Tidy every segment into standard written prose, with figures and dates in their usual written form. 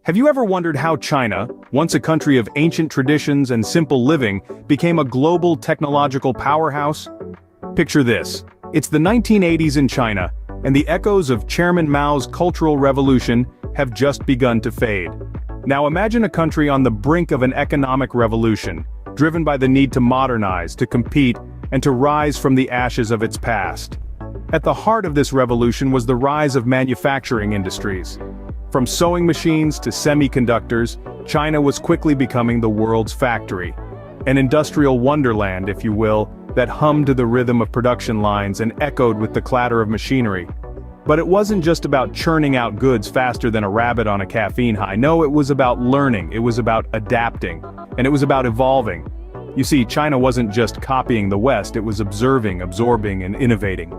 Have you ever wondered how China, once a country of ancient traditions and simple living, became a global technological powerhouse? Picture this. It's the 1980s in China, and the echoes of Chairman Mao's Cultural Revolution have just begun to fade. Now imagine a country on the brink of an economic revolution, driven by the need to modernize, to compete, and to rise from the ashes of its past. At the heart of this revolution was the rise of manufacturing industries. From sewing machines to semiconductors, China was quickly becoming the world's factory. An industrial wonderland, if you will, that hummed to the rhythm of production lines and echoed with the clatter of machinery. But it wasn't just about churning out goods faster than a rabbit on a caffeine high. No, it was about learning, it was about adapting, and it was about evolving. You see, China wasn't just copying the West, it was observing, absorbing, and innovating.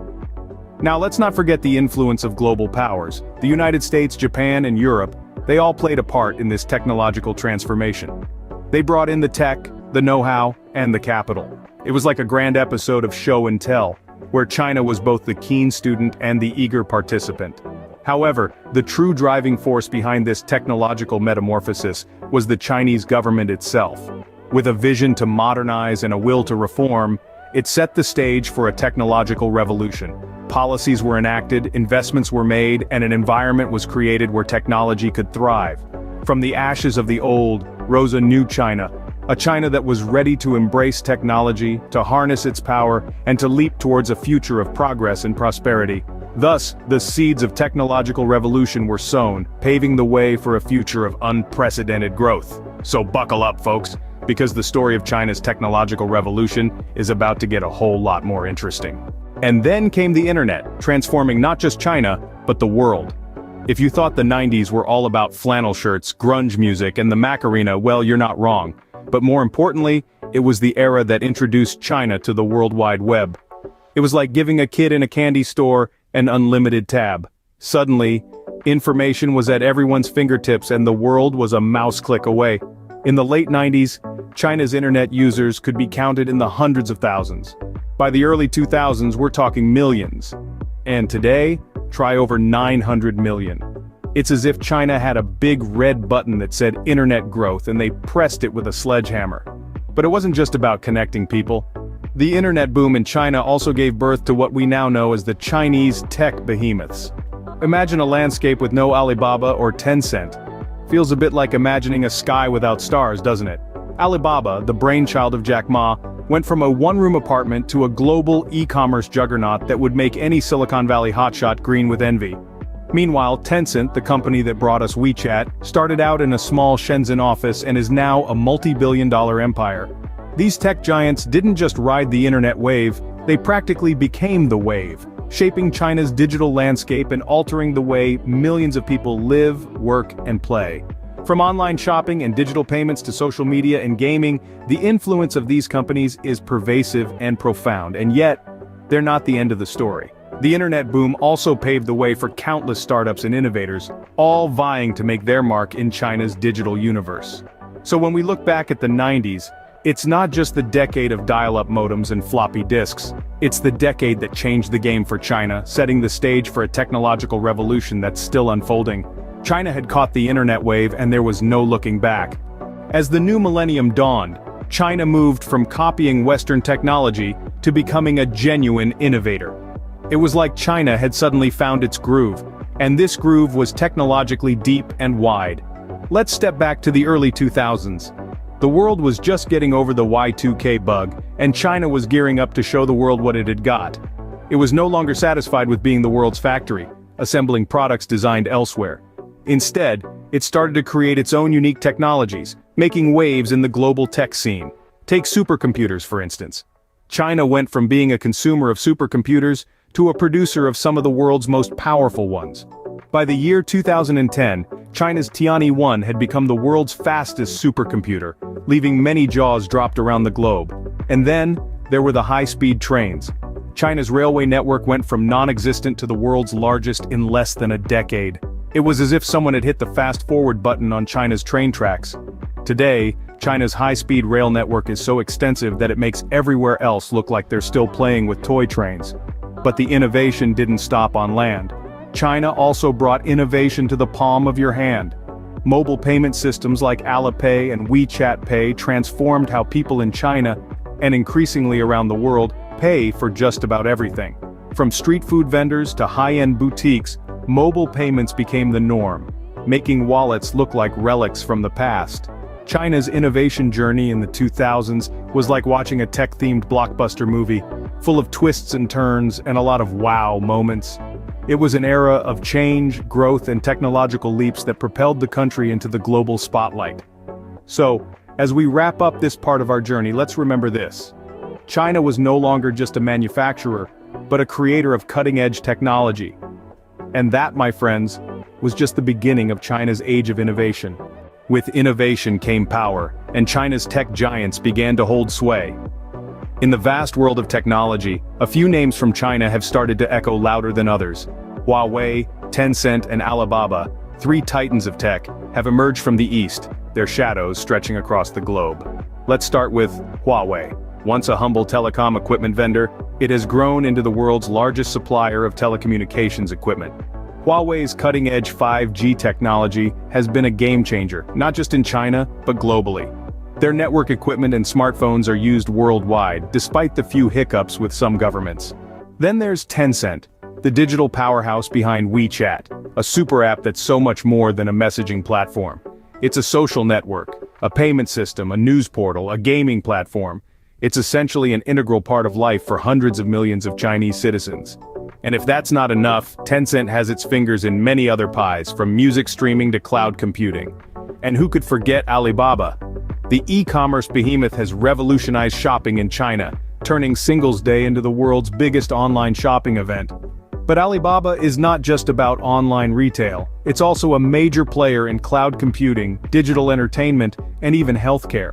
Now let's not forget the influence of global powers. The United States, Japan, and Europe, they all played a part in this technological transformation. They brought in the tech, the know-how, and the capital. It was like a grand episode of show and tell, where China was both the keen student and the eager participant. However, the true driving force behind this technological metamorphosis was the Chinese government itself. With a vision to modernize and a will to reform, it set the stage for a technological revolution. Policies were enacted, investments were made, and an environment was created where technology could thrive. From the ashes of the old rose a new China, a China that was ready to embrace technology, to harness its power, and to leap towards a future of progress and prosperity. Thus, the seeds of technological revolution were sown, paving the way for a future of unprecedented growth. So buckle up, folks, because the story of China's technological revolution is about to get a whole lot more interesting. And then came the internet, transforming not just China, but the world. If you thought the 90s were all about flannel shirts, grunge music, and the Macarena, well, you're not wrong. But more importantly, it was the era that introduced China to the World Wide Web. It was like giving a kid in a candy store an unlimited tab. Suddenly, information was at everyone's fingertips and the world was a mouse click away. In the late 90s, China's internet users could be counted in the hundreds of thousands. By the early 2000s, we're talking millions. And today, try over 900 million. It's as if China had a big red button that said internet growth and they pressed it with a sledgehammer. But it wasn't just about connecting people. The internet boom in China also gave birth to what we now know as the Chinese tech behemoths. Imagine a landscape with no Alibaba or Tencent. Feels a bit like imagining a sky without stars, doesn't it? Alibaba, the brainchild of Jack Ma, went from a one-room apartment to a global e-commerce juggernaut that would make any Silicon Valley hotshot green with envy. Meanwhile, Tencent, the company that brought us WeChat, started out in a small Shenzhen office and is now a multi-billion-dollar empire. These tech giants didn't just ride the internet wave, they practically became the wave, shaping China's digital landscape and altering the way millions of people live, work, and play. From online shopping and digital payments to social media and gaming, the influence of these companies is pervasive and profound, and yet, they're not the end of the story. The internet boom also paved the way for countless startups and innovators, all vying to make their mark in China's digital universe. So when we look back at the 90s, it's not just the decade of dial-up modems and floppy disks. It's the decade that changed the game for China, setting the stage for a technological revolution that's still unfolding. China had caught the internet wave and there was no looking back. As the new millennium dawned, China moved from copying Western technology to becoming a genuine innovator. It was like China had suddenly found its groove, and this groove was technologically deep and wide. Let's step back to the early 2000s. The world was just getting over the Y2K bug, and China was gearing up to show the world what it had got. It was no longer satisfied with being the world's factory, assembling products designed elsewhere. Instead, it started to create its own unique technologies, making waves in the global tech scene. Take supercomputers, for instance. China went from being a consumer of supercomputers to a producer of some of the world's most powerful ones. By the year 2010, China's Tianyi-1 had become the world's fastest supercomputer, leaving many jaws dropped around the globe. And then, there were the high-speed trains. China's railway network went from non-existent to the world's largest in less than a decade. It was as if someone had hit the fast-forward button on China's train tracks. Today, China's high-speed rail network is so extensive that it makes everywhere else look like they're still playing with toy trains. But the innovation didn't stop on land. China also brought innovation to the palm of your hand. Mobile payment systems like Alipay and WeChat Pay transformed how people in China, and increasingly around the world, pay for just about everything. From street food vendors to high-end boutiques, mobile payments became the norm, making wallets look like relics from the past. China's innovation journey in the 2000s was like watching a tech-themed blockbuster movie, full of twists and turns and a lot of wow moments. It was an era of change, growth, and technological leaps that propelled the country into the global spotlight. So, as we wrap up this part of our journey, let's remember this. China was no longer just a manufacturer, but a creator of cutting-edge technology. And that, my friends, was just the beginning of China's age of innovation. With innovation came power, and China's tech giants began to hold sway. In the vast world of technology, a few names from China have started to echo louder than others. Huawei, Tencent, and Alibaba, three titans of tech, have emerged from the east, their shadows stretching across the globe. Let's start with Huawei. Once a humble telecom equipment vendor, it has grown into the world's largest supplier of telecommunications equipment. Huawei's cutting-edge 5G technology has been a game-changer, not just in China, but globally. Their network equipment and smartphones are used worldwide, despite the few hiccups with some governments. Then there's Tencent, the digital powerhouse behind WeChat, a super app that's so much more than a messaging platform. It's a social network, a payment system, a news portal, a gaming platform. It's essentially an integral part of life for hundreds of millions of Chinese citizens. And if that's not enough, Tencent has its fingers in many other pies, from music streaming to cloud computing. And who could forget Alibaba? The e-commerce behemoth has revolutionized shopping in China, turning Singles Day into the world's biggest online shopping event. But Alibaba is not just about online retail, it's also a major player in cloud computing, digital entertainment, and even healthcare.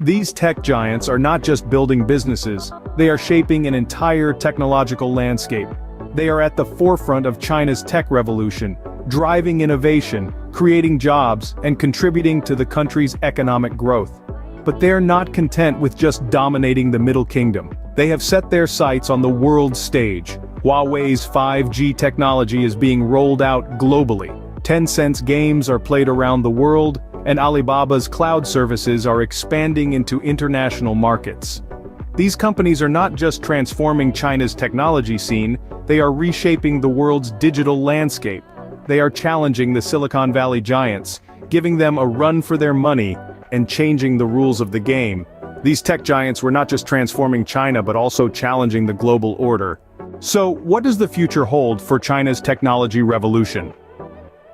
These tech giants are not just building businesses, they are shaping an entire technological landscape. They are at the forefront of China's tech revolution, driving innovation, creating jobs, and contributing to the country's economic growth. But they're not content with just dominating the Middle Kingdom. They have set their sights on the world stage. Huawei's 5G technology is being rolled out globally. Tencent's games are played around the world, and Alibaba's cloud services are expanding into international markets. These companies are not just transforming China's technology scene, they are reshaping the world's digital landscape. They are challenging the Silicon Valley giants, giving them a run for their money, and changing the rules of the game. These tech giants were not just transforming China but also challenging the global order. So, what does the future hold for China's technology revolution?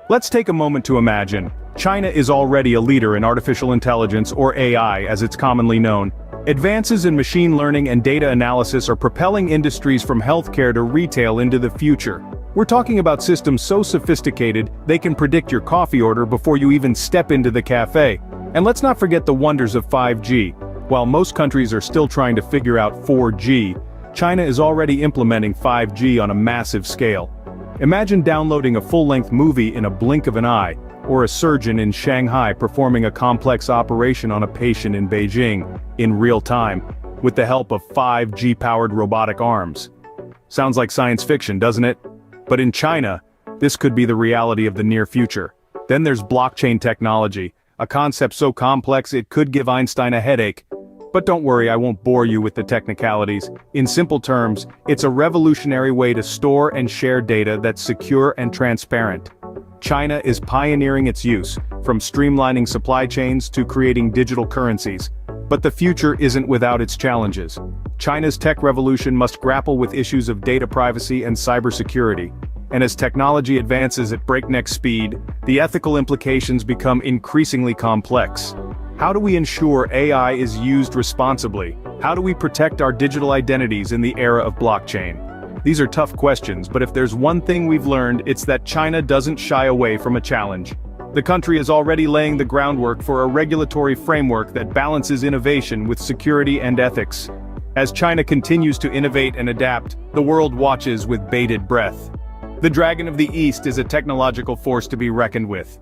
Let's take a moment to imagine. China is already a leader in artificial intelligence, or AI as it's commonly known. Advances in machine learning and data analysis are propelling industries from healthcare to retail into the future. We're talking about systems so sophisticated they can predict your coffee order before you even step into the cafe. And let's not forget the wonders of 5G. While most countries are still trying to figure out 4G, China is already implementing 5G on a massive scale. Imagine downloading a full-length movie in a blink of an eye, or a surgeon in Shanghai performing a complex operation on a patient in Beijing, in real time, with the help of 5G-powered robotic arms. Sounds like science fiction, doesn't it? But in China, this could be the reality of the near future. Then there's blockchain technology, a concept so complex it could give Einstein a headache. But don't worry, I won't bore you with the technicalities. In simple terms, it's a revolutionary way to store and share data that's secure and transparent. China is pioneering its use, from streamlining supply chains to creating digital currencies. But the future isn't without its challenges. China's tech revolution must grapple with issues of data privacy and cybersecurity. And as technology advances at breakneck speed, the ethical implications become increasingly complex. How do we ensure AI is used responsibly? How do we protect our digital identities in the era of blockchain? These are tough questions, but if there's one thing we've learned, it's that China doesn't shy away from a challenge. The country is already laying the groundwork for a regulatory framework that balances innovation with security and ethics. As China continues to innovate and adapt, the world watches with bated breath. The Dragon of the East is a technological force to be reckoned with.